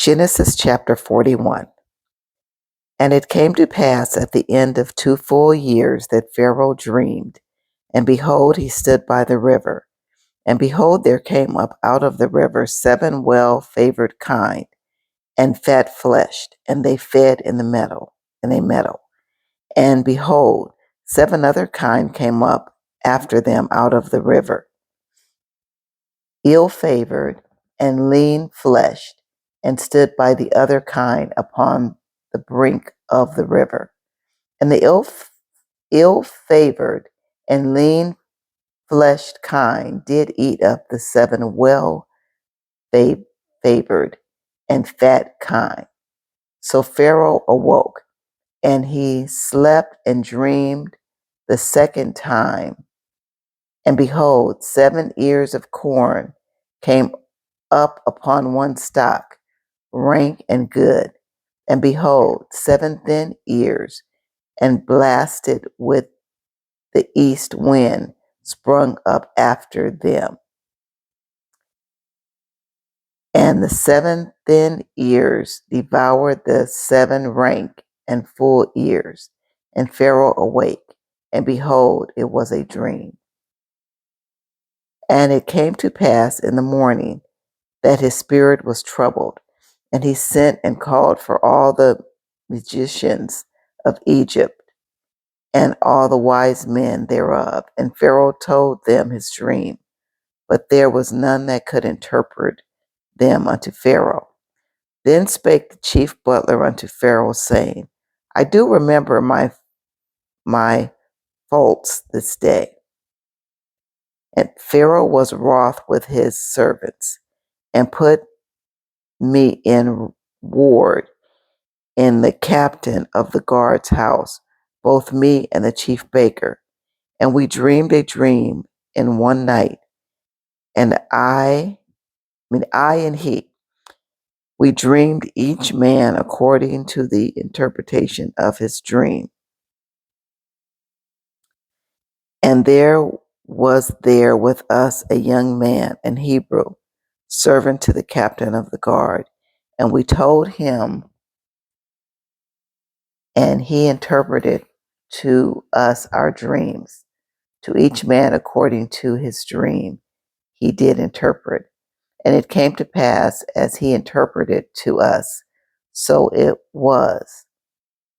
Genesis chapter 41. And it came to pass at the end of 2 full years that Pharaoh dreamed, and behold, he stood by the river. And behold, there came up out of the river 7 well-favored kine, and fat-fleshed, and they fed in a meadow. And behold, 7 other kine came up after them out of the river, ill-favored and lean-fleshed, and stood by the other kine upon the brink of the river. And the ill-favored and lean-fleshed kine did eat up the 7 well-favored and fat kine. So Pharaoh awoke, and he slept and dreamed the second time. And behold, 7 ears of corn came up upon one stalk, rank and good. And behold, 7 thin ears, and blasted with the east wind, sprung up after them. And the 7 thin ears devoured the 7 rank and full ears. And Pharaoh awake, and behold, it was a dream. And it came to pass in the morning that his spirit was troubled, and he sent and called for all the magicians of Egypt and all the wise men thereof. And Pharaoh told them his dream, but there was none that could interpret them unto Pharaoh. Then spake the chief butler unto Pharaoh, saying, I do remember my faults this day. And Pharaoh was wroth with his servants, and put me in ward in the captain of the guard's house, both me and the chief baker. And we dreamed a dream in one night, and I and he, we dreamed each man according to the interpretation of his dream. And there was there with us a young man, an Hebrew, servant to the captain of the guard. And we told him, and he interpreted to us our dreams. To each man according to his dream, he did interpret. And it came to pass as he interpreted to us, so it was.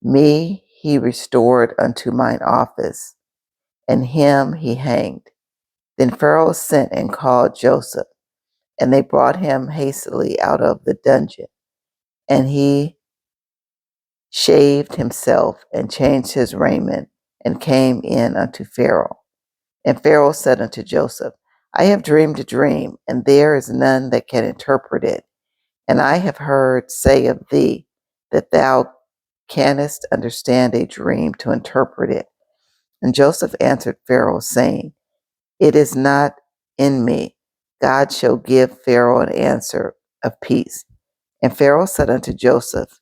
Me he restored unto mine office, and him he hanged. Then Pharaoh sent and called Joseph, and they brought him hastily out of the dungeon. And he shaved himself and changed his raiment, and came in unto Pharaoh. And Pharaoh said unto Joseph, I have dreamed a dream, and there is none that can interpret it. And I have heard say of thee that thou canst understand a dream to interpret it. And Joseph answered Pharaoh, saying, It is not in me. God shall give Pharaoh an answer of peace. And Pharaoh said unto Joseph,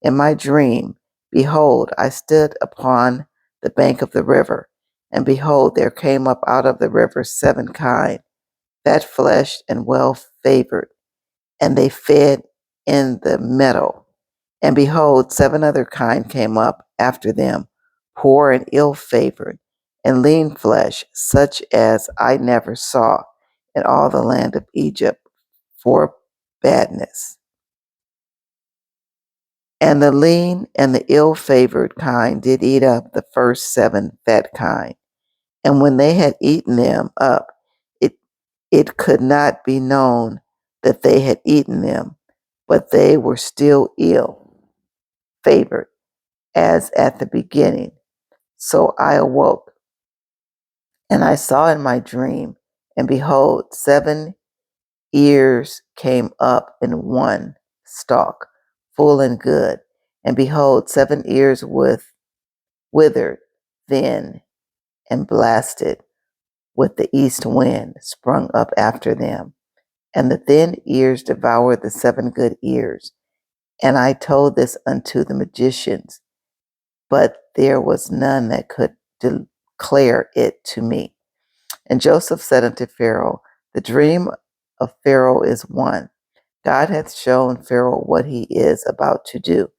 In my dream, behold, I stood upon the bank of the river, and behold, there came up out of the river 7 kine, fat-fleshed and well-favored, and they fed in the meadow. And behold, 7 other kine came up after them, poor and ill-favored, and lean flesh, such as I never saw in all the land of Egypt for badness. And the lean and the ill-favored kine did eat up the first 7 fat kine. And when they had eaten them up, it could not be known that they had eaten them, but they were still ill-favored, as at the beginning. So I awoke, and I saw in my dream, and behold, 7 ears came up in one stalk, full and good. And behold, 7 ears withered, thin, and blasted with the east wind, sprung up after them. And the thin ears devoured the 7 good ears. And I told this unto the magicians, but there was none that could declare it to me. And Joseph said unto Pharaoh, The dream of Pharaoh is one. God hath shown Pharaoh what he is about to do.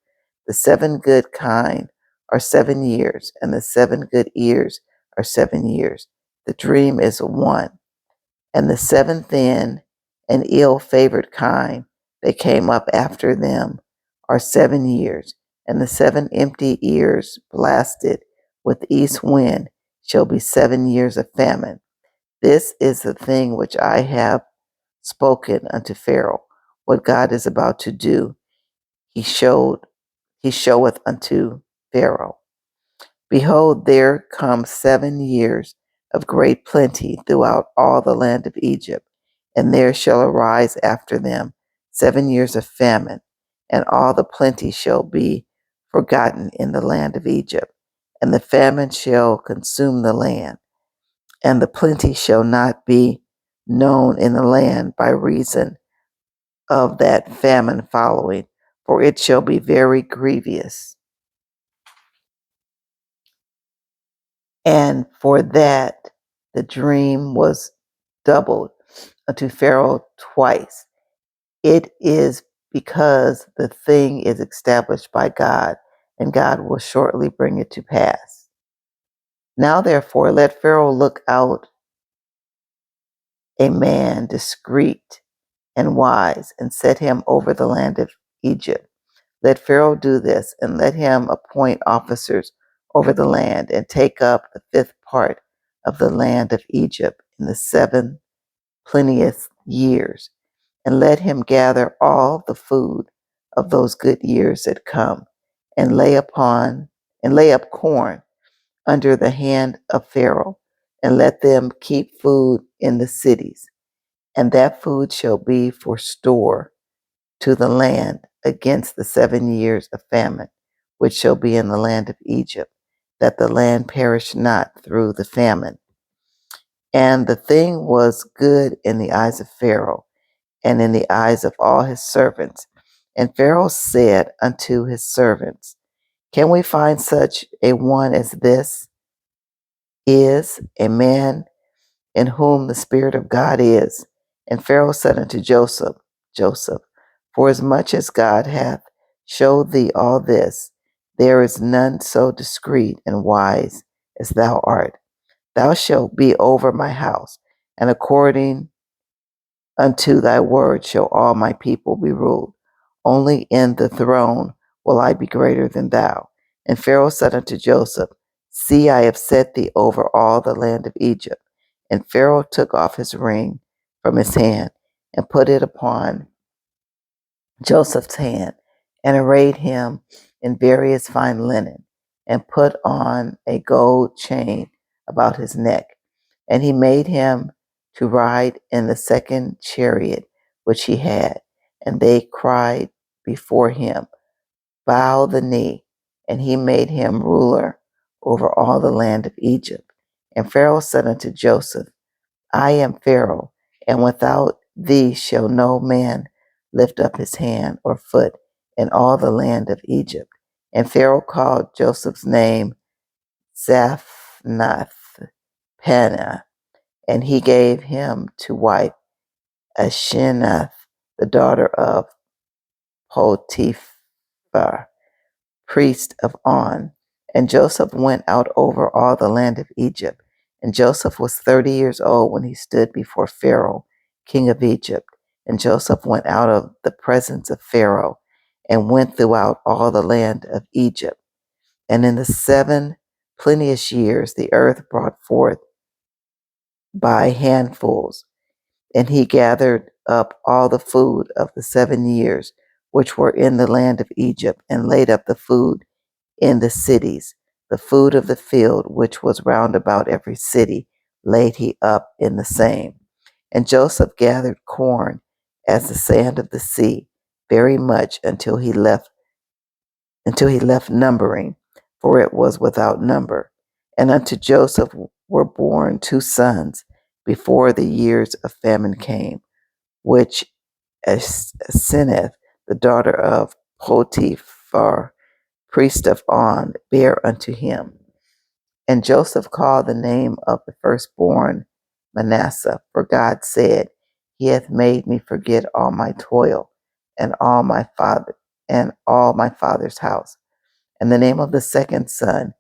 The 7 good kine are 7 years, and the 7 good ears are 7 years. The dream is one. And the 7 thin and ill-favored kine that came up after them are 7 years, and the 7 empty ears blasted with east wind shall be 7 years of famine. This is the thing which I have spoken unto Pharaoh. What God is about to do, he showeth unto Pharaoh. Behold, there come 7 years of great plenty throughout all the land of Egypt, and there shall arise after them 7 years of famine, and all the plenty shall be forgotten in the land of Egypt, and the famine shall consume the land, and the plenty shall not be known in the land by reason of that famine following, for it shall be very grievous. And for that the dream was doubled unto Pharaoh twice. It is because the thing is established by God, and God will shortly bring it to pass. Now therefore let Pharaoh look out a man discreet and wise, and set him over the land of Egypt. Let Pharaoh do this, and let him appoint officers over the land, and take up the 5th part of the land of Egypt in the 7 plenteous years, and let him gather all the food of those good years that come, and lay up corn under the hand of Pharaoh, and let them keep food in the cities, and that food shall be for store to the land against the 7 years of famine, which shall be in the land of Egypt, that the land perish not through the famine. And the thing was good in the eyes of Pharaoh, and in the eyes of all his servants. And Pharaoh said unto his servants, Can we find such a one as this is, a man in whom the Spirit of God is? And Pharaoh said unto Joseph, Forasmuch as God hath showed thee all this, there is none so discreet and wise as thou art. Thou shalt be over my house, and according unto thy word shall all my people be ruled. Only in the throne will I be greater than thou. And Pharaoh said unto Joseph, See, I have set thee over all the land of Egypt. And Pharaoh took off his ring from his hand, and put it upon Joseph's hand, and arrayed him in various fine linen, and put on a gold chain about his neck. And he made him to ride in the 2nd chariot which he had. And they cried before him, Bow the knee. And he made him ruler over all the land of Egypt. And Pharaoh said unto Joseph, I am Pharaoh, and without thee shall no man lift up his hand or foot in all the land of Egypt. And Pharaoh called Joseph's name Zaphnath Paneah, and he gave him to wife Asenath, the daughter of Potiphar, priest of On. And Joseph went out over all the land of Egypt. And Joseph was 30 years old when he stood before Pharaoh, king of Egypt. And Joseph went out of the presence of Pharaoh, and went throughout all the land of Egypt. And in the 7 plenteous years the earth brought forth by handfuls. And he gathered up all the food of the 7 years which were in the land of Egypt, and laid up the food in the cities. The food of the field which was round about every city laid he up in the same. And Joseph gathered corn as the sand of the sea, very much until he left numbering, for it was without number. And unto Joseph were born 2 sons before the years of famine came, which Asenath, the daughter of Potiphar, priest of On, bare unto him. And Joseph called the name of the firstborn Manasseh, for God said, He hath made me forget all my toil and all my father's house. And the name of the second son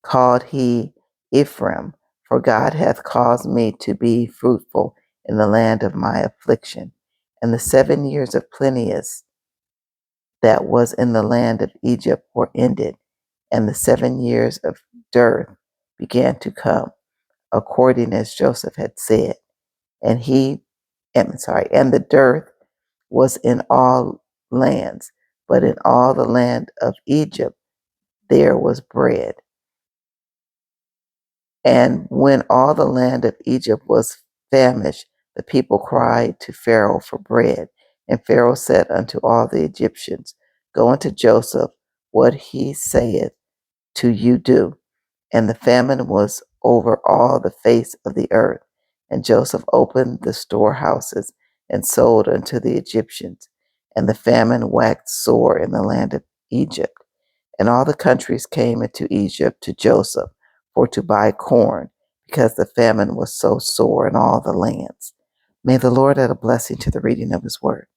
called he Ephraim, for God hath caused me to be fruitful in the land of my affliction. And the 7 years of plenteous that was in the land of Egypt were ended, and the 7 years of dearth began to come, according as Joseph had said. And and the dearth was in all lands, but in all the land of Egypt there was bread. And when all the land of Egypt was famished, the people cried to Pharaoh for bread. And Pharaoh said unto all the Egyptians, Go unto Joseph, what he saith to you do. And the famine was over all the face of the earth. And Joseph opened the storehouses and sold unto the Egyptians. And the famine waxed sore in the land of Egypt. And all the countries came into Egypt to Joseph for to buy corn, because the famine was so sore in all the lands. May the Lord add a blessing to the reading of his word.